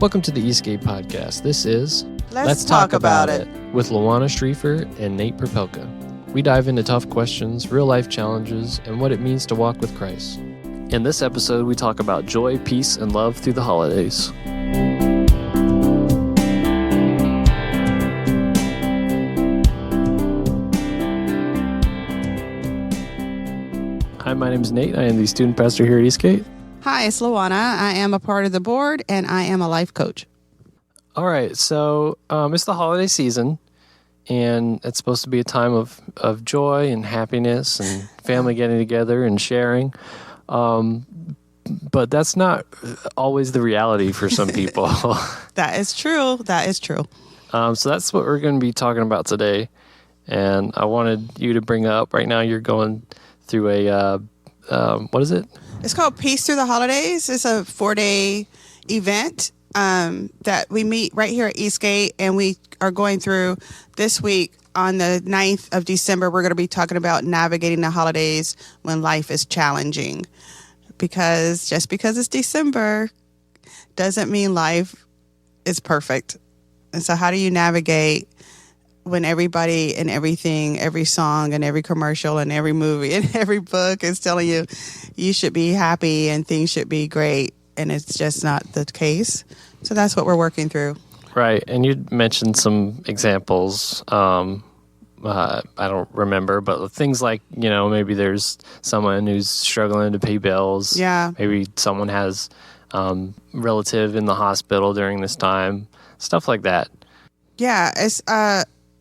Welcome to the Eastgate Podcast. This is Let's Talk About It with Lawana, Schrieffer, and Nate Prepelka. We dive into tough questions, real-life challenges, and what it means to walk with Christ. In this episode, we talk about joy, peace, and love through the holidays. Hi, my name is Nate. I am the student pastor here at Eastgate. Hi, it's Lawana. I am a part of the board, and I am a life coach. All right, so it's the holiday season, and it's supposed to be a time of joy and happiness and family getting together and sharing. But that's not always the reality for some people. That is true. So that's what we're going to be talking about today. And I wanted you to bring up, right now you're going through a, what is it? It's called Peace Through the Holidays. It's a 4-day event that we meet right here at Eastgate, and we are going through this week on the 9th of December. We're going to be talking about navigating the holidays when life is challenging. Because just because it's December doesn't mean life is perfect. And so how do you navigate when everybody and everything, every song and every commercial and every movie and every book is telling you you should be happy and things should be great, and it's just not the case? So that's what we're working through. Right. And you mentioned some examples. I don't remember, but things like, maybe there's someone who's struggling to pay bills. Yeah. Maybe someone has relative in the hospital during this time, stuff like that. Yeah. It's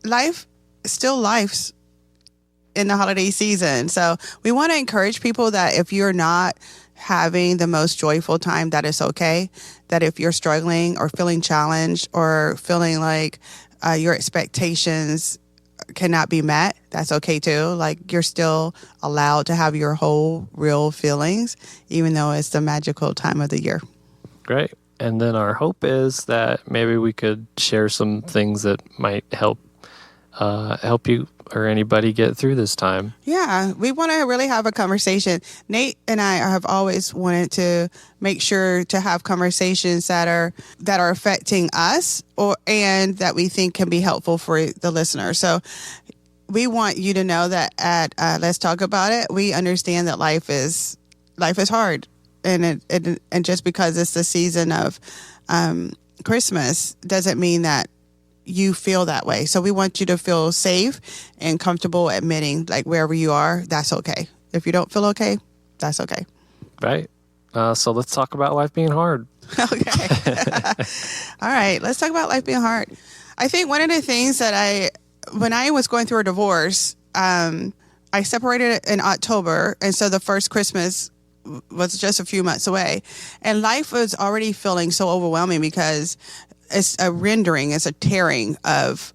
life's in the holiday season. So we want to encourage people that if you're not having the most joyful time, that is okay. That if you're struggling or feeling challenged or feeling like your expectations cannot be met, that's okay too. Like, you're still allowed to have your whole real feelings, even though it's the magical time of the year. Great. And then our hope is that maybe we could share some things that might help you or anybody get through this time. Yeah, we want to really have a conversation. Nate and I have always wanted to make sure to have conversations that are affecting us and that we think can be helpful for the listener. So we want you to know that at Let's Talk About It, we understand that life is hard, and just because it's the season of Christmas doesn't mean that you feel that way. So we want you to feel safe and comfortable admitting, like, wherever you are, that's okay. If you don't feel okay, that's okay. Right. So let's talk about life being hard. Okay. All right. Let's talk about life being hard. I think one of the things that when I was going through a divorce, I separated in October. And so the first Christmas was just a few months away. And life was already feeling so overwhelming because it's a rendering, it's a tearing of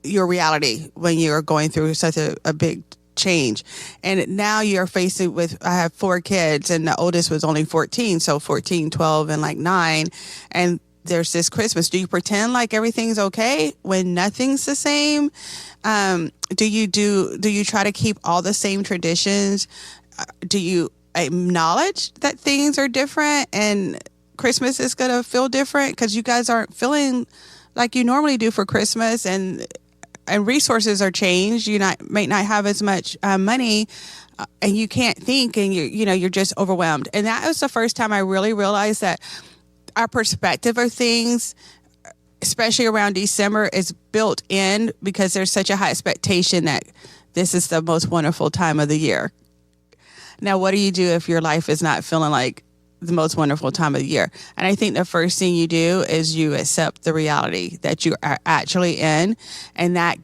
your reality when you're going through such a big change. And now you're facing with, I have 4 kids, and the oldest was only 14. So 14, 12, and 9. And there's this Christmas. Do you pretend like everything's okay when nothing's the same? Do you try to keep all the same traditions? Do you acknowledge that things are different and Christmas is going to feel different because you guys aren't feeling like you normally do for Christmas, and resources are changed. You might not have as much money, and you can't think, and you're just overwhelmed. And that was the first time I really realized that our perspective of things, especially around December, is built in because there's such a high expectation that this is the most wonderful time of the year. Now, what do you do if your life is not feeling like the most wonderful time of the year? And I think the first thing you do is you accept the reality that you are actually in, and that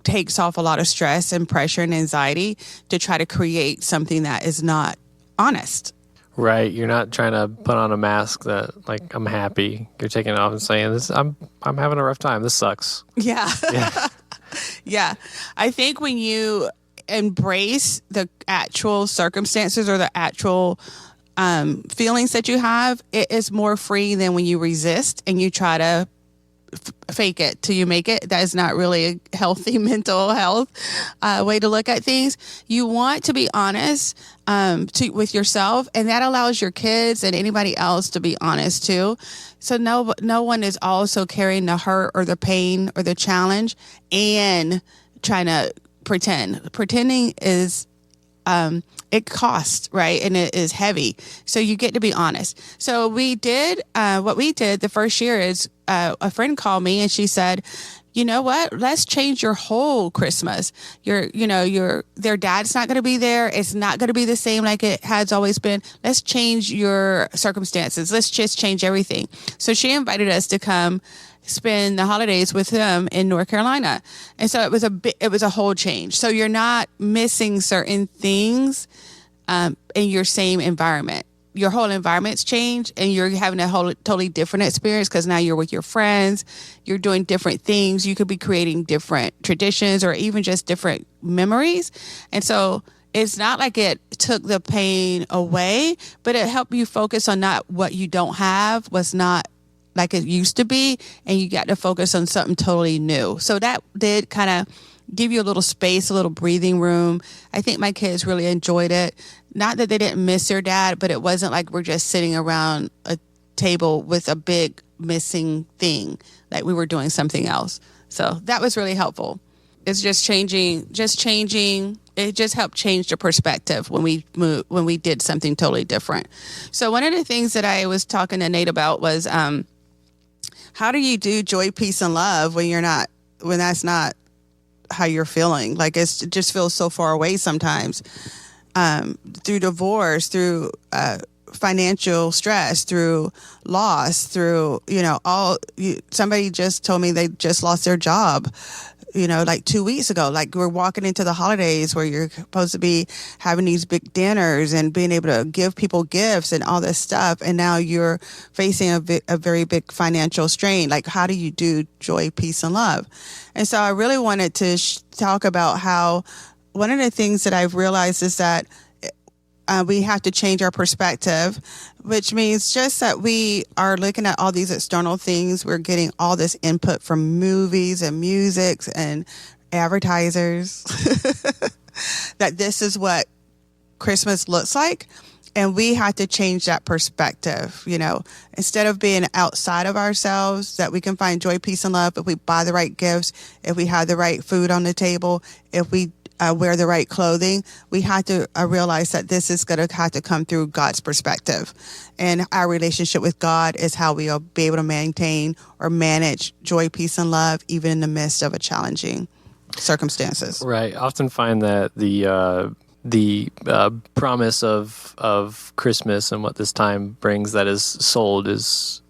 takes off a lot of stress and pressure and anxiety to try to create something that is not honest. Right. You're not trying to put on a mask that, like, I'm happy. You're taking it off and saying, I'm having a rough time. This sucks. Yeah. Yeah. Yeah. I think when you embrace the actual circumstances or the actual feelings that you have, it is more free than when you resist and you try to fake it till you make it. That is not really a healthy mental health way to look at things. You want to be honest with yourself, and that allows your kids and anybody else to be honest too. So no one is also carrying the hurt or the pain or the challenge and trying to pretend. Pretending is it costs, right? And it is heavy. So you get to be honest. So we did, what we did the first year is a friend called me and she said, you know what? Let's change your whole Christmas. Their dad's not going to be there. It's not going to be the same like it has always been. Let's change your circumstances. Let's just change everything. So she invited us to come spend the holidays with them in North Carolina. And so it was a whole change. So you're not missing certain things in your same environment. Your whole environment's changed and you're having a whole totally different experience because now you're with your friends, you're doing different things. You could be creating different traditions or even just different memories. And so it's not like it took the pain away, but it helped you focus on not what you don't have, what's not like it used to be, and you got to focus on something totally new. So that did kind of give you a little space, a little breathing room. I think my kids really enjoyed it. Not that they didn't miss their dad, but it wasn't like we're just sitting around a table with a big missing thing, like we were doing something else. So that was really helpful. It's just changing. It just helped change the perspective when we did something totally different. So one of the things that I was talking to Nate about was, how do you do joy, peace, and love when that's not how you're feeling? Like it just feels so far away sometimes, through divorce, through financial stress, through loss, through, somebody just told me they just lost their job, like 2 weeks ago. Like we're walking into the holidays where you're supposed to be having these big dinners and being able to give people gifts and all this stuff. And now you're facing a very big financial strain. Like how do you do joy, peace, and love? And so I really wanted to talk about how one of the things that I've realized is that we have to change our perspective, which means just that we are looking at all these external things. We're getting all this input from movies and music and advertisers that this is what Christmas looks like. And we have to change that perspective, instead of being outside of ourselves, that we can find joy, peace, and love if we buy the right gifts, if we have the right food on the table, if we wear the right clothing. We have to realize that this is going to have to come through God's perspective. And our relationship with God is how we'll be able to maintain or manage joy, peace, and love, even in the midst of a challenging circumstances. Right. I often find that the promise of Christmas and what this time brings that is sold is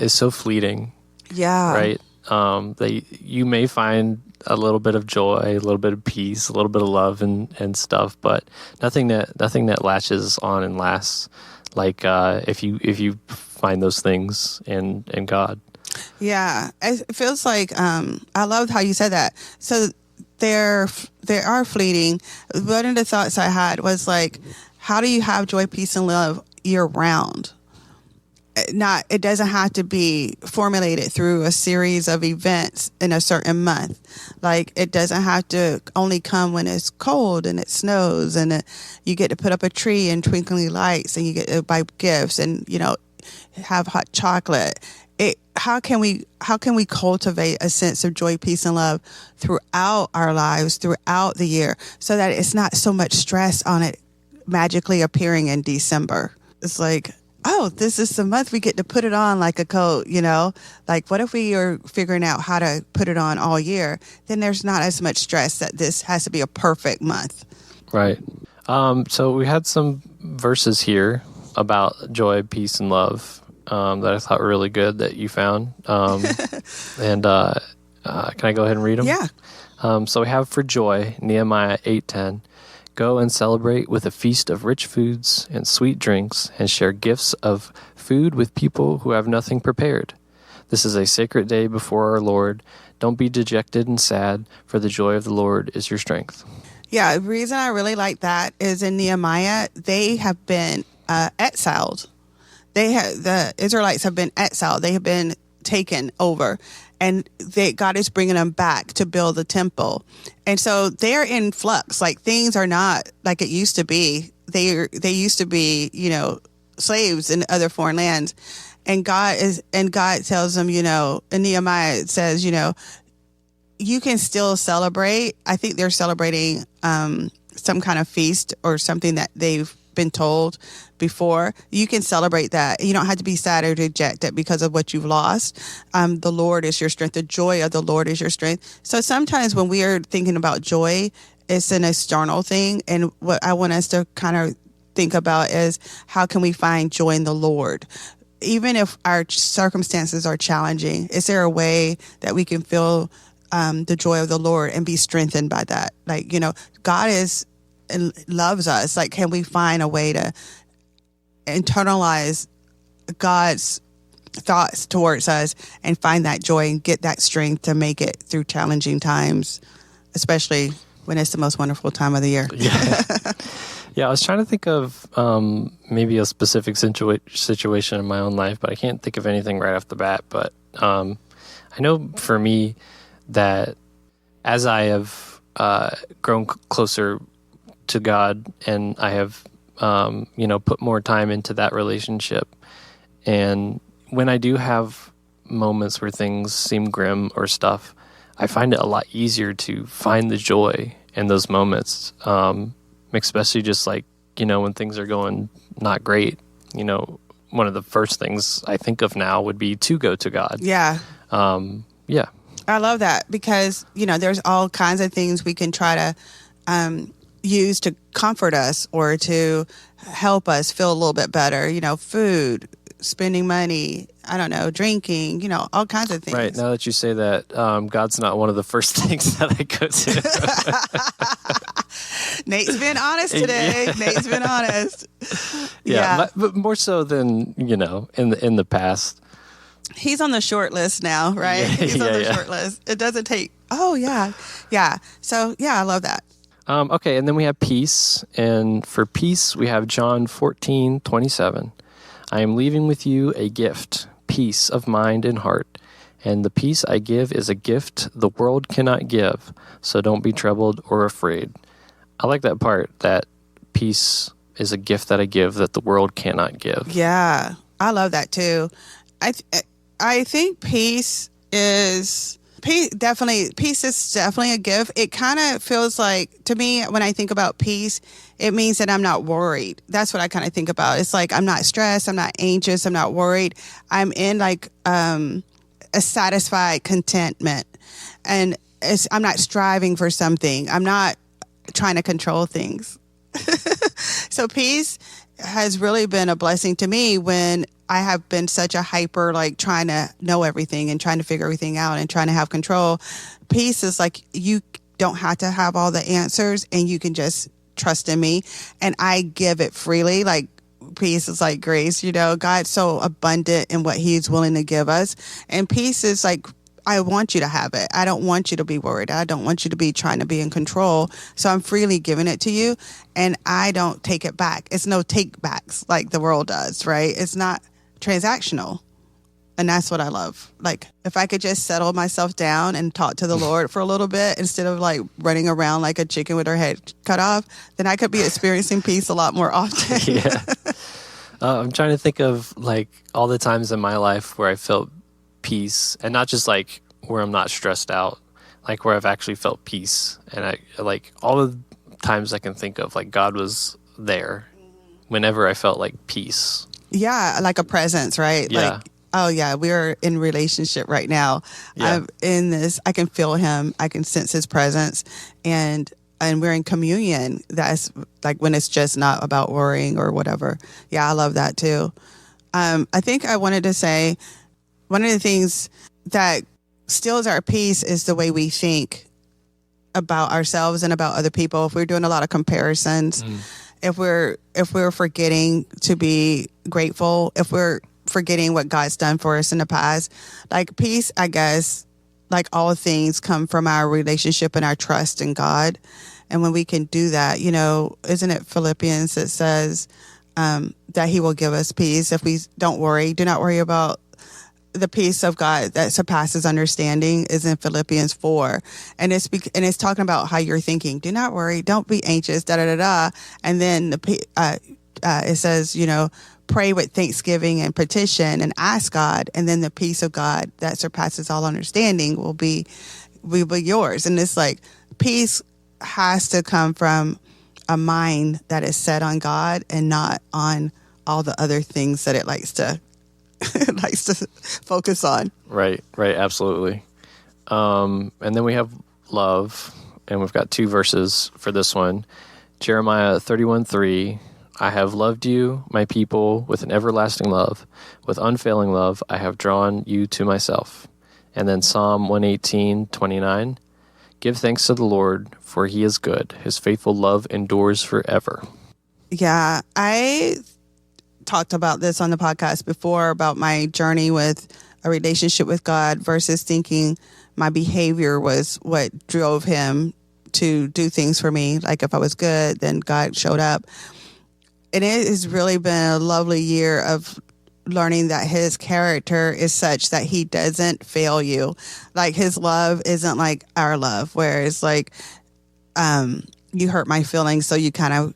so fleeting. Yeah. Right. You may find a little bit of joy, a little bit of peace, a little bit of love and stuff, but nothing that latches on and lasts like if you find those things in God. Yeah. It feels like I love how you said that. So they are fleeting. One of the thoughts I had was like, how do you have joy, peace, and love year round? It doesn't have to be formulated through a series of events in a certain month. Like it doesn't have to only come when it's cold and it snows and you get to put up a tree and twinkling lights and you get to buy gifts and have hot chocolate. How can we cultivate a sense of joy, peace, and love throughout our lives, throughout the year, so that it's not so much stress on it magically appearing in December? It's like, oh, this is the month we get to put it on like a coat, Like, what if we are figuring out how to put it on all year? Then there's not as much stress that this has to be a perfect month. Right. So we had some verses here about joy, peace, and love that I thought were really good that you found. And can I go ahead and read them? Yeah. So we have for joy, Nehemiah 8:10. Go and celebrate with a feast of rich foods and sweet drinks, and share gifts of food with people who have nothing prepared. This is a sacred day before our Lord. Don't be dejected and sad, for the joy of the Lord is your strength. Yeah, the reason I really like that is in Nehemiah, they have been exiled. The Israelites have been exiled. They have been taken over, and God is bringing them back to build the temple. And so they're in flux. Like, things are not like it used to be. They used to be, slaves in other foreign lands. And God tells them, in Nehemiah, it says, you can still celebrate. I think they're celebrating some kind of feast or something that they've been told before. You can celebrate that. You don't have to be sad or dejected because of what you've lost. The Lord is your strength. The joy of the Lord is your strength. So sometimes when we are thinking about joy, it's an external thing. And what I want us to kind of think about is, how can we find joy in the Lord? Even if our circumstances are challenging, is there a way that we can feel the joy of the Lord and be strengthened by that? Like, God is and loves us. Like, can we find a way to internalize God's thoughts towards us and find that joy and get that strength to make it through challenging times, especially when it's the most wonderful time of the year? Yeah. Yeah, I was trying to think of maybe a specific situation in my own life, but I can't think of anything right off the bat. But I know for me that as I have grown closer to God, and I have, put more time into that relationship, and when I do have moments where things seem grim or stuff, I find it a lot easier to find the joy in those moments. Especially just like, when things are going not great, one of the first things I think of now would be to go to God. Yeah. Yeah. I love that, because, there's all kinds of things we can try to use to comfort us or to help us feel a little bit better. Food, spending money, I don't know, drinking, all kinds of things. Right. Now that you say that, God's not one of the first things that I go to. Nate's been honest today. Yeah. Nate's been honest. Yeah. But more so than, in the past. He's on the short list now, right? Yeah, he's on the short list. It doesn't take, yeah. So, I love that. Okay, and then we have peace. And for peace, we have John 14:27. I am leaving with you a gift, peace of mind and heart. And the peace I give is a gift the world cannot give. So don't be troubled or afraid. I like that part, that peace is a gift that I give that the world cannot give. Yeah, I love that too. I think peace is definitely a gift. It kind of feels like, to me, when I think about peace, it means that I'm not worried. That's what I kind of think about. It's like, I'm not stressed, I'm not anxious, I'm not worried. I'm in like a satisfied contentment, and I'm not striving for something. I'm not trying to control things. So peace has really been a blessing to me when I have been such a hyper, like trying to know everything and trying to figure everything out and trying to have control. Peace is like, you don't have to have all the answers, and you can just trust in me, and I give it freely. Like, peace is like grace, God's so abundant in what he's willing to give us. And peace is like, I want you to have it. I don't want you to be worried. I don't want you to be trying to be in control. So I'm freely giving it to you, and I don't take it back. It's no take backs like the world does, right? It's not transactional. And that's what I love. Like, if I could just settle myself down and talk to the Lord for a little bit instead of like running around like a chicken with her head cut off, then I could be experiencing peace a lot more often. Yeah. I'm trying to think of like all the times in my life where I felt peace, and not just like where I'm not stressed out, like where I've actually felt peace. And I like all the times I can think of, like God was there whenever I felt like peace. Yeah, like a presence, right? Yeah. Like, oh yeah, we're in relationship right now. Yeah. I'm in this, I can feel him, I can sense his presence, and we're in communion. That's like when it's just not about worrying or whatever. Yeah, I love that too. I think I wanted to say, one of the things that steals our peace is the way we think about ourselves and about other people. If we're doing a lot of comparisons, if we're forgetting to be grateful, if we're forgetting what God's done for us in the past, like peace, I guess, like all things, come from our relationship and our trust in God. And when we can do that, isn't it Philippians that says that he will give us peace if we don't worry? Do not worry about the peace of God that surpasses understanding is in Philippians 4. And it's talking about how you're thinking. Do not worry. Don't be anxious, da, da, da, da. And then it says, pray with thanksgiving and petition and ask God. And then the peace of God that surpasses all understanding will be yours. And it's like peace has to come from a mind that is set on God and not on all the other things that it likes to focus on. Right, absolutely. And then we have love, and we've got 2 verses for this one. Jeremiah 31:3, I have loved you, my people, with an everlasting love. With unfailing love, I have drawn you to myself. And then Psalm 118:29, give thanks to the Lord, for he is good. His faithful love endures forever. Yeah, I talked about this on the podcast before about my journey with a relationship with God versus thinking my behavior was what drove him to do things for me. Like if I was good, then God showed up. And it has really been a lovely year of learning that his character is such that he doesn't fail you. Like his love isn't like our love, where it's like, you hurt my feelings, so you kind of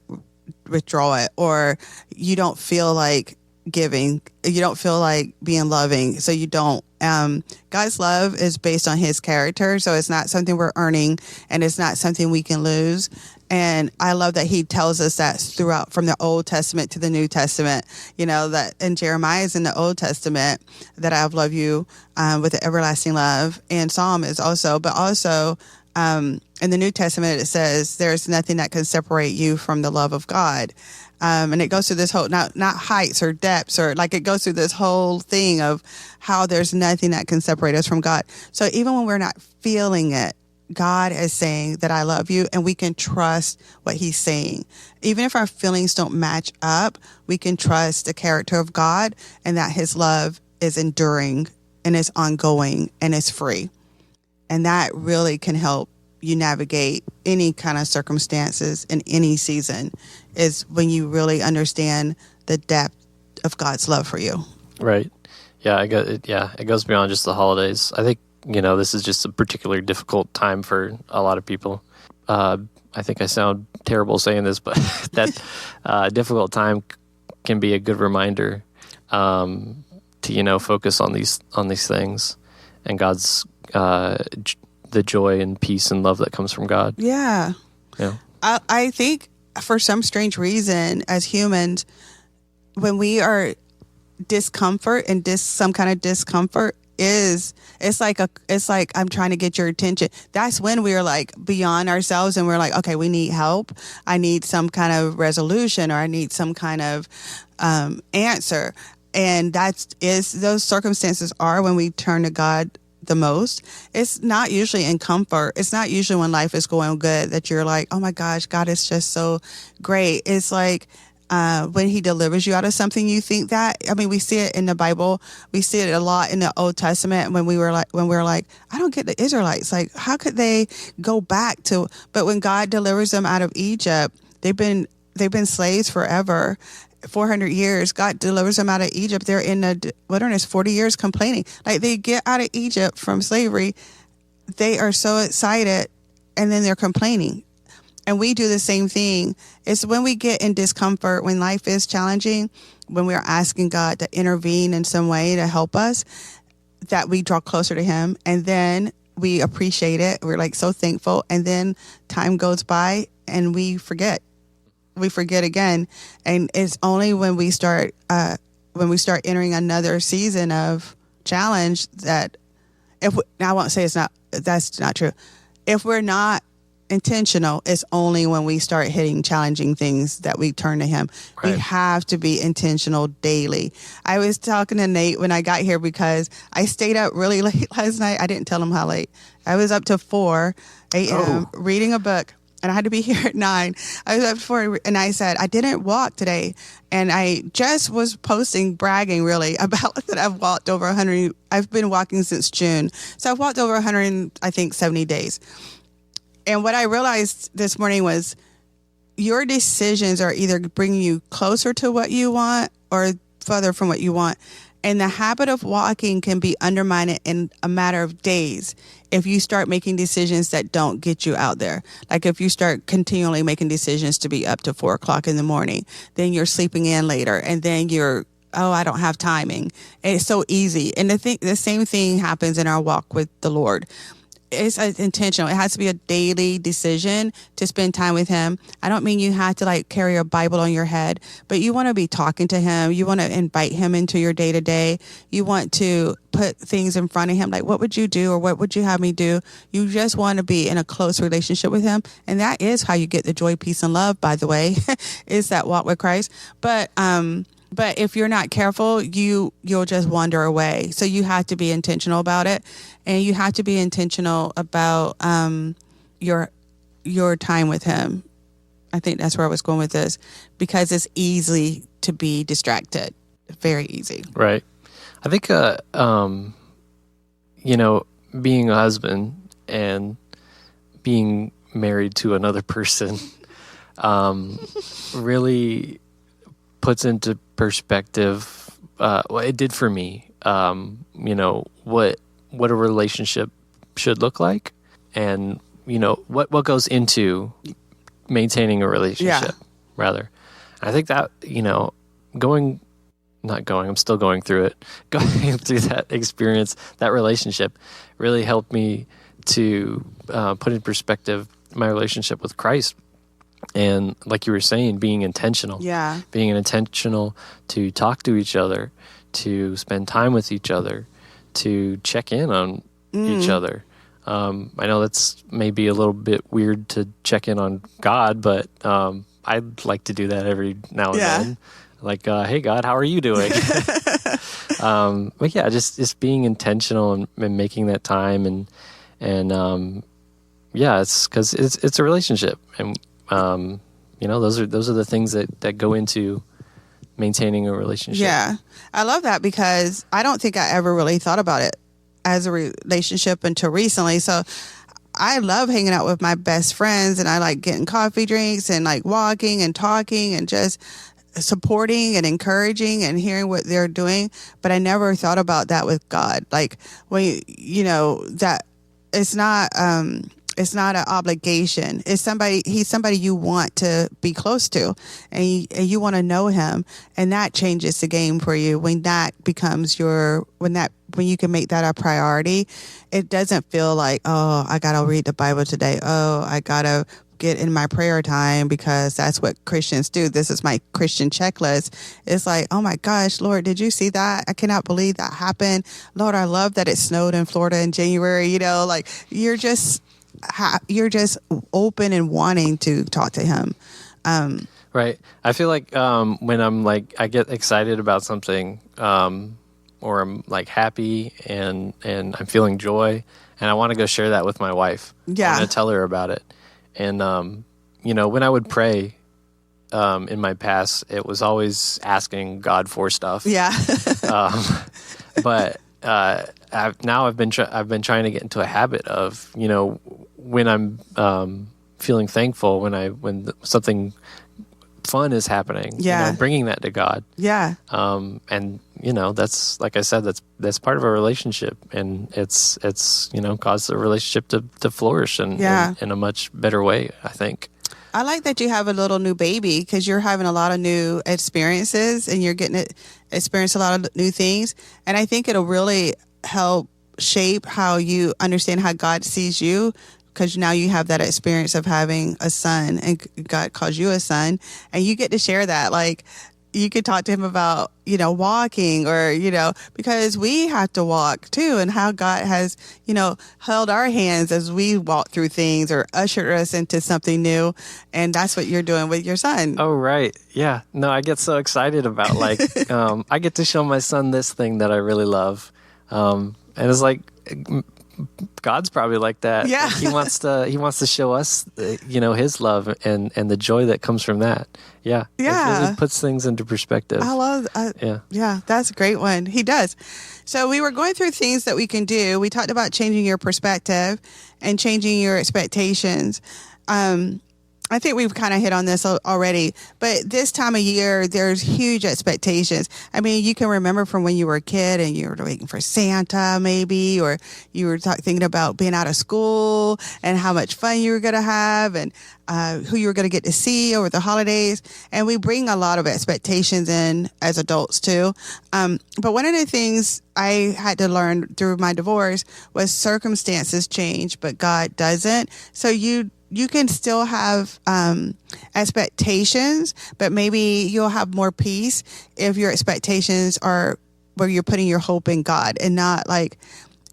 withdraw it, or you don't feel like giving, you don't feel like being loving, so you don't. God's love is based on his character, so it's not something we're earning, and it's not something we can lose. And I love that he tells us that throughout, from the Old Testament to the New Testament, that in Jeremiah is in the Old Testament that I have loved you with an everlasting love, and Psalm is also, but also in the New Testament, it says there's nothing that can separate you from the love of God. And it goes through this whole, not heights or depths, or like it goes through this whole thing of how there's nothing that can separate us from God. So even when we're not feeling it, God is saying that I love you, and we can trust what he's saying. Even if our feelings don't match up, we can trust the character of God and that his love is enduring and is ongoing and is free. And that really can help you navigate any kind of circumstances in any season, is when you really understand the depth of God's love for you. Right. Yeah, it goes beyond just the holidays. I think, this is just a particularly difficult time for a lot of people. I think I sound terrible saying this, but that difficult time can be a good reminder to, focus on these things and God's the joy and peace and love that comes from God. Yeah. I think for some strange reason, as humans, when we are discomfort and some kind of discomfort it's like I'm trying to get your attention. That's when we're like beyond ourselves and we're like, okay, we need help. I need some kind of resolution, or I need some kind of answer. And those circumstances are when we turn to God the most. It's not usually in comfort. It's not usually when life is going good that you're like, oh my gosh, God is just so great. It's like when he delivers you out of something, you think that. I mean, we see it in the Bible. We see it a lot in the Old Testament when we were like, I don't get the Israelites. Like, how could they go back to? But when God delivers them out of Egypt, they've been slaves forever. 400 years, God delivers them out of Egypt. They're in the wilderness 40 years complaining. Like, they get out of Egypt from slavery, they are so excited, and then they're complaining. And we do the same thing. It's when we get in discomfort, when life is challenging, when we're asking God to intervene in some way to help us, that we draw closer to him, and then we appreciate it. We're like so thankful, and then time goes by and we forget. We forget again, and it's only when we start entering another season of challenge that I won't say that's not true. If we're not intentional, it's only when we start hitting challenging things that we turn to him. Right. We have to be intentional daily. I was talking to Nate when I got here because I stayed up really late last night. I didn't tell him how late. I was up to 4 a.m. reading a book. And I had to be here at 9. I was up before, and I said, I didn't walk today. And I just was bragging really about that I've walked over 100. I've been walking since June. So I've walked over 100, I think, 70 days. And what I realized this morning was your decisions are either bringing you closer to what you want or further from what you want. And the habit of walking can be undermined in a matter of days if you start making decisions that don't get you out there. Like if you start continually making decisions to be up to 4 o'clock in the morning, then you're sleeping in later, and then oh, I don't have timing. It's so easy. And the same thing happens in our walk with the Lord. It's intentional. It has to be a daily decision to spend time with him. I don't mean you have to like carry a Bible on your head, but you want to be talking to him. You want to invite him into your day to day. You want to put things in front of him. Like, what would you do? Or what would you have me do? You just want to be in a close relationship with him. And that is how you get the joy, peace, and love, by the way, is that walk with Christ. But if you're not careful, you'll just wander away. So you have to be intentional about it, and you have to be intentional about your time with him. I think that's where I was going with this, because it's easy to be distracted. Very easy. Right. I think being a husband and being married to another person really puts into perspective what it did for me, what a relationship should look like, and what goes into maintaining a relationship. Rather, I think that I'm still going through it. Going through that experience, that relationship really helped me to put in perspective my relationship with Christ. And like you were saying, being intentional. Yeah. Being intentional to talk to each other, to spend time with each other, to check in on each other. I know that's maybe a little bit weird to check in on God, but I'd like to do that every now and then. Like, hey, God, how are you doing? But yeah, just being intentional and making that time. And it's because it's a relationship. And those are the things that go into maintaining a relationship. Yeah. I love that, because I don't think I ever really thought about it as a relationship until recently. So I love hanging out with my best friends, and I like getting coffee drinks and like walking and talking and just supporting and encouraging and hearing what they're doing. But I never thought about that with God. Like, when that it's not an obligation. He's somebody you want to be close to, and you want to know him, and that changes the game for you when that becomes when you can make that a priority. It doesn't feel like, oh, I got to read the Bible today. Oh, I got to get in my prayer time because that's what Christians do. This is my Christian checklist. It's like, oh my gosh, Lord, did you see that? I cannot believe that happened. Lord, I love that it snowed in Florida in January. Like you're just open and wanting to talk to him. Right. I feel like when I'm like, I get excited about something, or I'm like happy and I'm feeling joy, and I want to go share that with my wife. Yeah. I want to tell her about it. And, when I would pray in my past, it was always asking God for stuff. Yeah. But I've been trying to get into a habit of, when I'm feeling thankful, when something fun is happening, bringing that to God. Yeah. And that's, like I said, that's part of a relationship, and it's caused the relationship to flourish in a much better way, I think. I like that you have a little new baby, because you're having a lot of new experiences, and you're getting to experience a lot of new things. And I think it'll really help shape how you understand how God sees you, because now you have that experience of having a son, and God calls you a son, and you get to share that. Like, you could talk to him about, walking, or, because we have to walk too, and how God has, held our hands as we walk through things or ushered us into something new. And that's what you're doing with your son. Oh, right. Yeah. No, I get so excited about I get to show my son this thing that I really love. And it's like, God's probably like that. Yeah. He wants to show us, his love and the joy that comes from that. Yeah. Yeah. It really puts things into perspective. I love Yeah, that's a great one. He does. So we were going through things that we can do. We talked about changing your perspective and changing your expectations. I think we've kind of hit on this already, but this time of year, there's huge expectations. I mean, you can remember from when you were a kid and you were waiting for Santa, maybe, or you were thinking about being out of school and how much fun you were going to have and who you were going to get to see over the holidays. And we bring a lot of expectations in as adults too. But one of the things I had to learn through my divorce was circumstances change, but God doesn't. So you can still have expectations, but maybe you'll have more peace if your expectations are where you're putting your hope in God and not like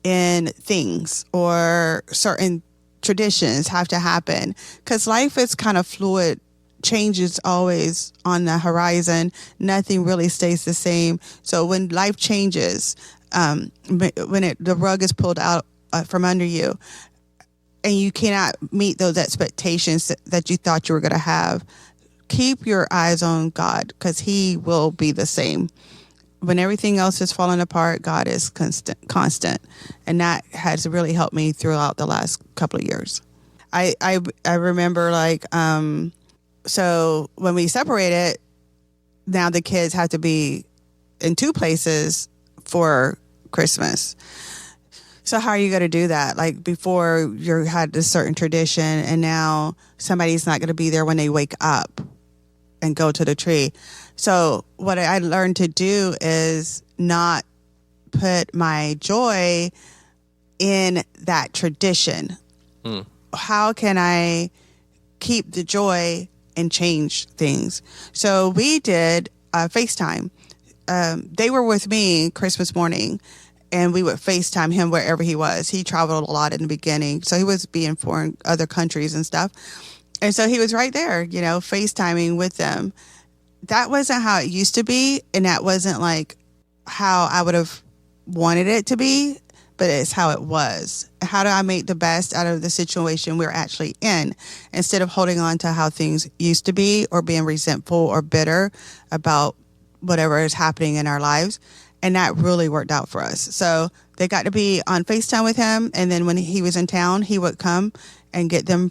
in things or certain traditions have to happen. Because life is kind of fluid. Change is always on the horizon. Nothing really stays the same. So when life changes, when the rug is pulled out from under you, and you cannot meet those expectations that you thought you were going to have, keep your eyes on God because he will be the same. When everything else is falling apart, God is constant. And that has really helped me throughout the last couple of years. I remember so when we separated, now the kids have to be in two places for Christmas. So how are you going to do that? Like before you had a certain tradition and now somebody's not going to be there when they wake up and go to the tree. So what I learned to do is not put my joy in that tradition. How can I keep the joy and change things? So we did FaceTime. They were with me Christmas morning. And we would FaceTime him wherever he was. He traveled a lot in the beginning. So he was being foreign, other countries and stuff. And so he was right there, FaceTiming with them. That wasn't how it used to be. And that wasn't like how I would have wanted it to be, but it's how it was. How do I make the best out of the situation we're actually in instead of holding on to how things used to be or being resentful or bitter about whatever is happening in our lives? And that really worked out for us. So they got to be on FaceTime with him. And then when he was in town, he would come and get them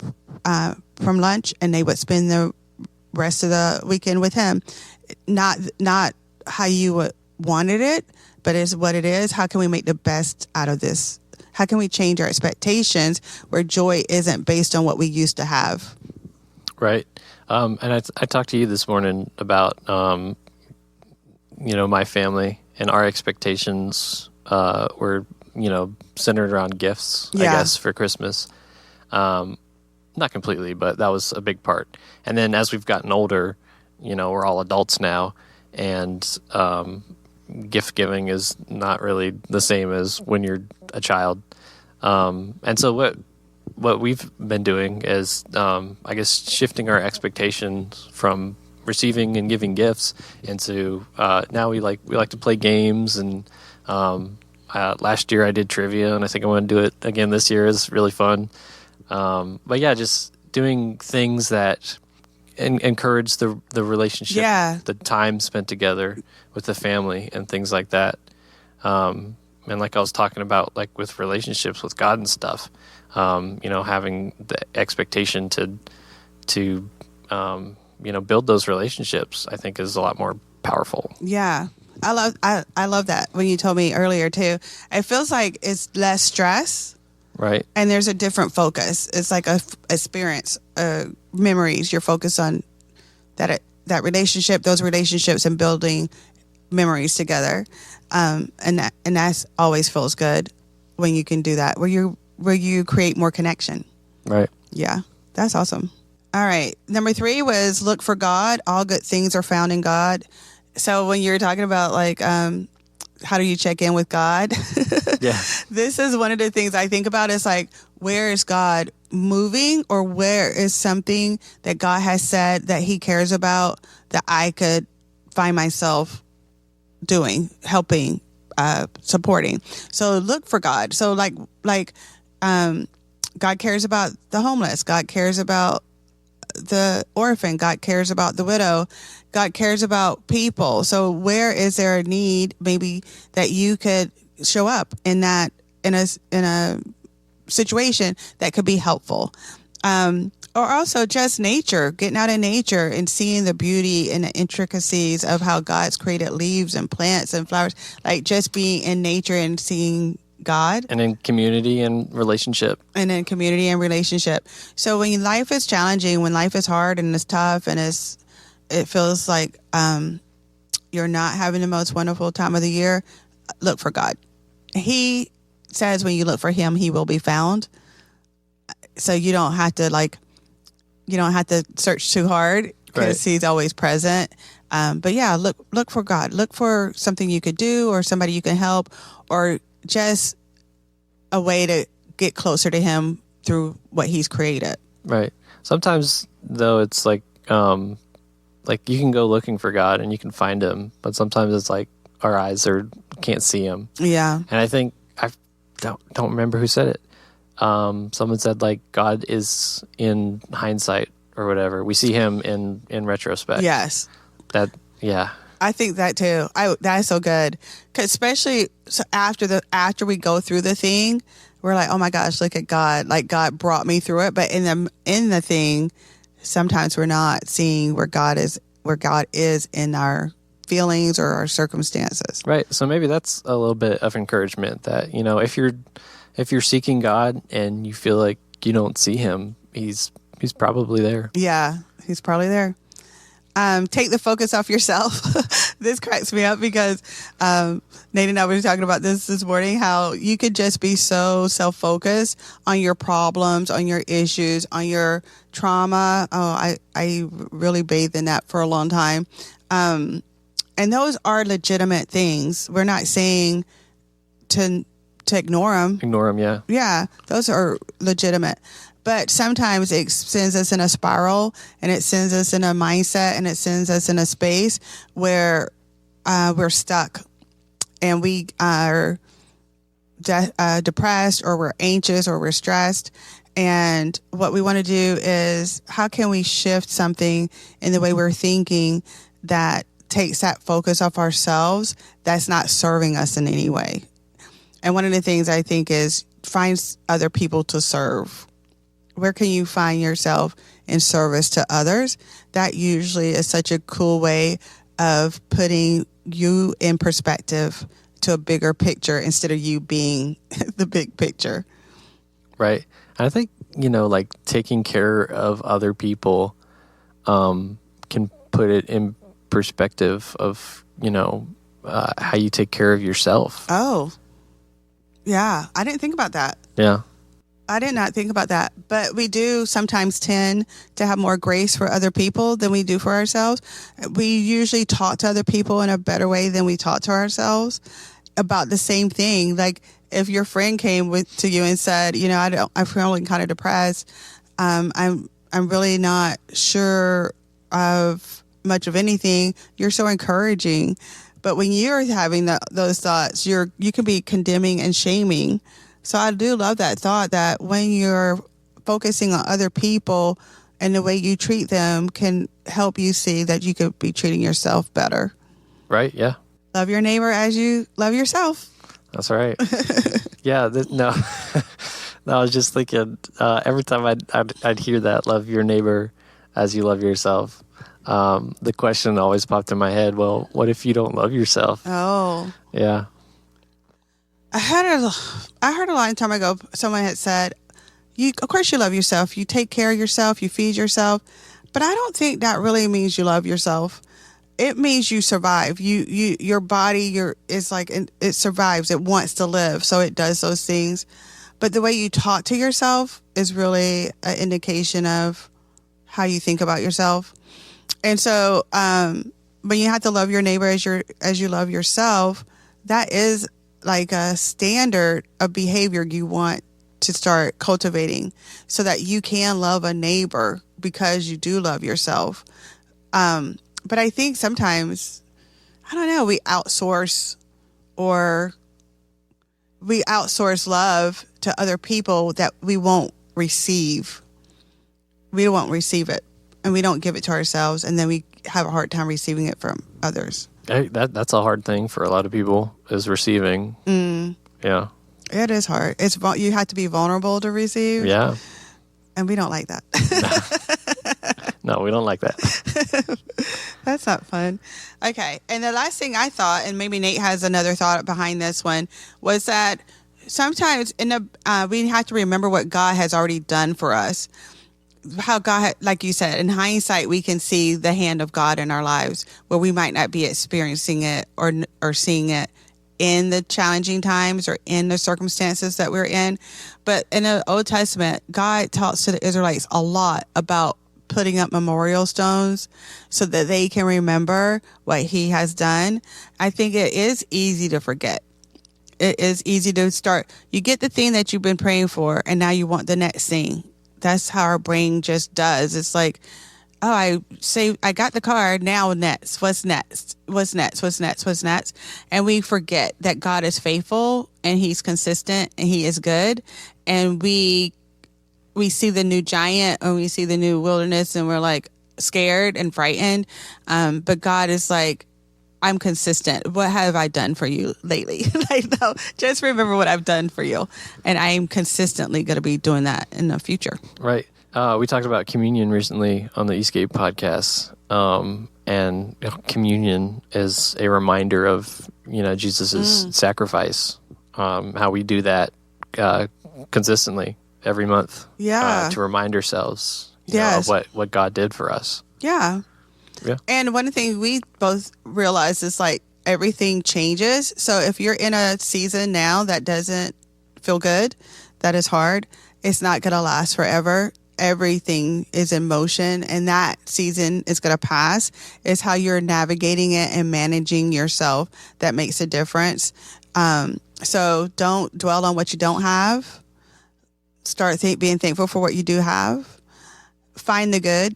from lunch and they would spend the rest of the weekend with him. Not how you wanted it, but it's what it is. How can we make the best out of this? How can we change our expectations where joy isn't based on what we used to have? Right. And I talked to you this morning about, my family. And our expectations were, centered around gifts, I guess, for Christmas. Not completely, but that was a big part. And then as we've gotten older, we're all adults now. And gift giving is not really the same as when you're a child. And so what we've been doing is, I guess, shifting our expectations from receiving and giving gifts into now we like to play games. And last year I did trivia, and I think I want to do it again this year. It's really fun. But yeah, just doing things that encourage the relationship, the time spent together with the family and things like that. And like I was talking about, like with relationships with God and stuff, having the expectation to build those relationships, I think is a lot more powerful. Yeah. I love that when you told me earlier too. It feels like it's less stress. Right. And there's a different focus. It's like a experience, memories. You're focused on that relationship, those relationships, and building memories together. And that always feels good when you can do that, where you create more connection. Right. Yeah. That's awesome. All right. Number 3 was look for God. All good things are found in God. So when you're talking about like, how do you check in with God? Yeah. This is one of the things I think about is like, where is God moving, or where is something that God has said that he cares about that I could find myself doing, helping, supporting. So look for God. So like, God cares about the homeless. God cares about the orphan. God cares about the widow. God cares about people. So where is there a need maybe that you could show up in a situation that could be helpful? Or also just nature, getting out in nature and seeing the beauty and the intricacies of how God's created leaves and plants and flowers. Like just being in nature and seeing God. And in community and relationship. And in community and relationship. So when life is challenging, when life is hard and it's tough and it feels like you're not having the most wonderful time of the year, look for God. He says when you look for him, he will be found. So you don't have to search too hard because he's always present. But yeah, look for God. Look for something you could do or somebody you can help or just a way to get closer to him through what he's created. Right. Sometimes though, it's like you can go looking for God and you can find him, but sometimes it's like our eyes can't see him. Yeah. And I think I don't remember who said it. Someone said like God is in hindsight or whatever. We see him in retrospect. Yes. Yeah. I think that too. That is so good. 'Cause especially after we go through the thing, we're like, oh my gosh, look at God. Like God brought me through it. But in the thing, sometimes we're not seeing where God is in our feelings or our circumstances. Right. So maybe that's a little bit of encouragement that, if you're seeking God and you feel like you don't see him, he's probably there. Yeah, he's probably there. Take the focus off yourself. This cracks me up because Nate and I were talking about this morning, how you could just be so self-focused on your problems, on your issues, on your trauma. Oh, I really bathed in that for a long time. And those are legitimate things. We're not saying to ignore them. Ignore them, yeah. Yeah, those are legitimate. But sometimes it sends us in a spiral and it sends us in a mindset and it sends us in a space where we're stuck and we are depressed or we're anxious or we're stressed. And what we want to do is how can we shift something in the way we're thinking that takes that focus off ourselves that's not serving us in any way. And one of the things I think is find other people to serve. Where can you find yourself in service to others? That usually is such a cool way of putting you in perspective to a bigger picture instead of you being the big picture. Right. I think, like taking care of other people can put it in perspective of, how you take care of yourself. Oh, yeah. I didn't think about that. Yeah. I did not think about that, but we do sometimes tend to have more grace for other people than we do for ourselves. We usually talk to other people in a better way than we talk to ourselves about the same thing. Like if your friend came to you and said, I'm feeling kind of depressed. I'm really not sure of much of anything. You're so encouraging. But when you're having those thoughts, you can be condemning and shaming. So I do love that thought that when you're focusing on other people and the way you treat them can help you see that you could be treating yourself better. Right, yeah. Love your neighbor as you love yourself. That's right. Yeah, no. No, I was just thinking, every time I'd hear that, love your neighbor as you love yourself, the question always popped in my head, well, what if you don't love yourself? Oh. Yeah. I heard a long time ago, someone had said, of course you love yourself. You take care of yourself. You feed yourself. But I don't think that really means you love yourself. It means you survive. Your body, it survives. It wants to live. So it does those things. But the way you talk to yourself is really an indication of how you think about yourself. And so, when you have to love your neighbor as you love yourself, that is like a standard of behavior you want to start cultivating so that you can love a neighbor because you do love yourself. But I think sometimes, I don't know, we outsource love to other people that we won't receive. We won't receive it and we don't give it to ourselves. And then we have a hard time receiving it from others. That's a hard thing for a lot of people is receiving. Yeah. It is hard. You have to be vulnerable to receive. Yeah. And we don't like that. No, we don't like that. That's not fun. Okay. And the last thing I thought, and maybe Nate has another thought behind this one, was that sometimes we have to remember what God has already done for us. How God, like you said, in hindsight, we can see the hand of God in our lives where we might not be experiencing it or seeing it in the challenging times or in the circumstances that we're in. But in the Old Testament, God talks to the Israelites a lot about putting up memorial stones so that they can remember what he has done. I think it is easy to forget. It is easy to start. You get the thing that you've been praying for, and now you want the next thing. That's how our brain just does. It's like, oh, I got the car. Now next, what's next? What's next? What's next? What's next? And we forget that God is faithful and he's consistent and he is good. And we see the new giant and we see the new wilderness and we're like scared and frightened. But God is like, I'm consistent. What have I done for you lately? Like, no, just remember what I've done for you. And I am consistently going to be doing that in the future. Right. We talked about communion recently on the Eastgate podcast. And communion is a reminder of, Jesus' sacrifice, how we do that consistently every month. Yeah. To remind ourselves Yes. of what God did for us. Yeah. Yeah. And one thing we both realize is like everything changes. So if you're in a season now that doesn't feel good, that is hard, it's not going to last forever. Everything is in motion and that season is going to pass. It's how you're navigating it and managing yourself that makes a difference. So don't dwell on what you don't have. Start being thankful for what you do have. Find the good.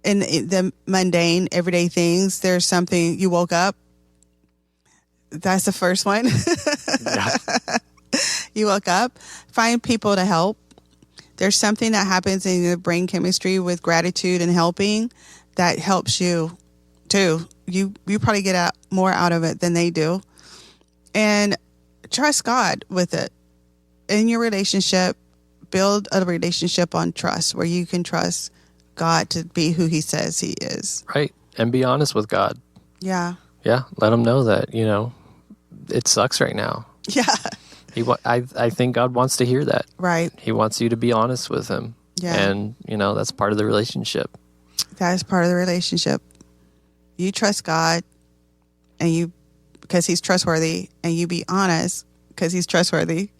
In the mundane, everyday things, there's something. You woke up. That's the first one. Yeah. You woke up. Find people to help. There's something that happens in your brain chemistry with gratitude and helping that helps you too. You probably get more out of it than they do. And trust God with it. In your relationship, build a relationship on trust where you can trust God to be who he says he is. Right. And be honest with God. Yeah. Yeah. Let him know that, it sucks right now. Yeah. I think God wants to hear that. Right. He wants you to be honest with him. Yeah. And, that's part of the relationship. That is part of the relationship. You trust God because he's trustworthy, and you be honest because he's trustworthy.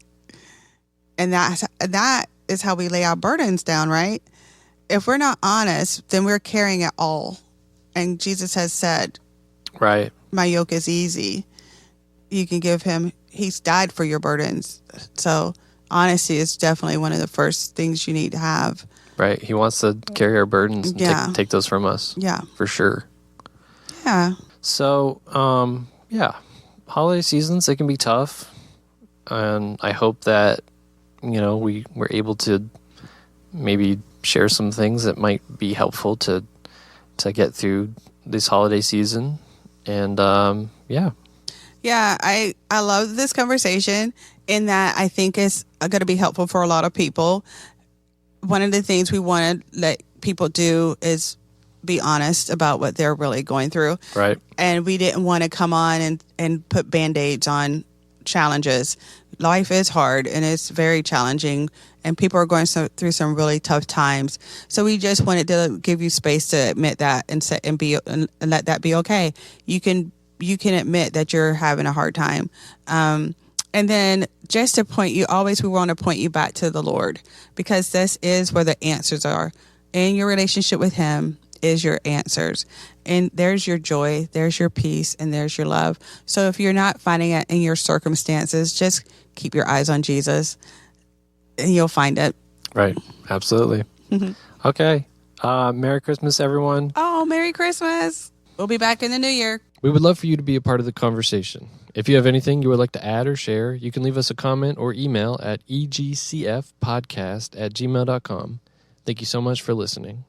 And that is how we lay our burdens down, right? If we're not honest, then we're carrying it all. And Jesus has said, right, my yoke is easy. You can give him, he's died for your burdens. So honesty is definitely one of the first things you need to have. Right. He wants to carry our burdens and take those from us. Yeah. For sure. Yeah. So, holiday seasons, they can be tough. And I hope that, we were able to maybe share some things that might be helpful to get through this holiday season. And I love this conversation in that I think it's going to be helpful for a lot of people. One of the things we want to let people do is be honest about what they're really going through. Right. And we didn't want to come on and put Band-Aids on challenges. Life is hard and it's very challenging, and people are going through some really tough times. So we just wanted to give you space to admit that and let that be okay. You can admit that you're having a hard time. And then just to we want to point you back to the Lord, because this is where the answers are. In your relationship with him is your answers. And there's your joy, there's your peace, and there's your love. So if you're not finding it in your circumstances, just keep your eyes on Jesus and you'll find it. Right. Absolutely. Okay. Merry Christmas, everyone. Oh, Merry Christmas. We'll be back in the new year. We would love for you to be a part of the conversation. If you have anything you would like to add or share, you can leave us a comment or email at egcfpodcast@gmail.com. Thank you so much for listening.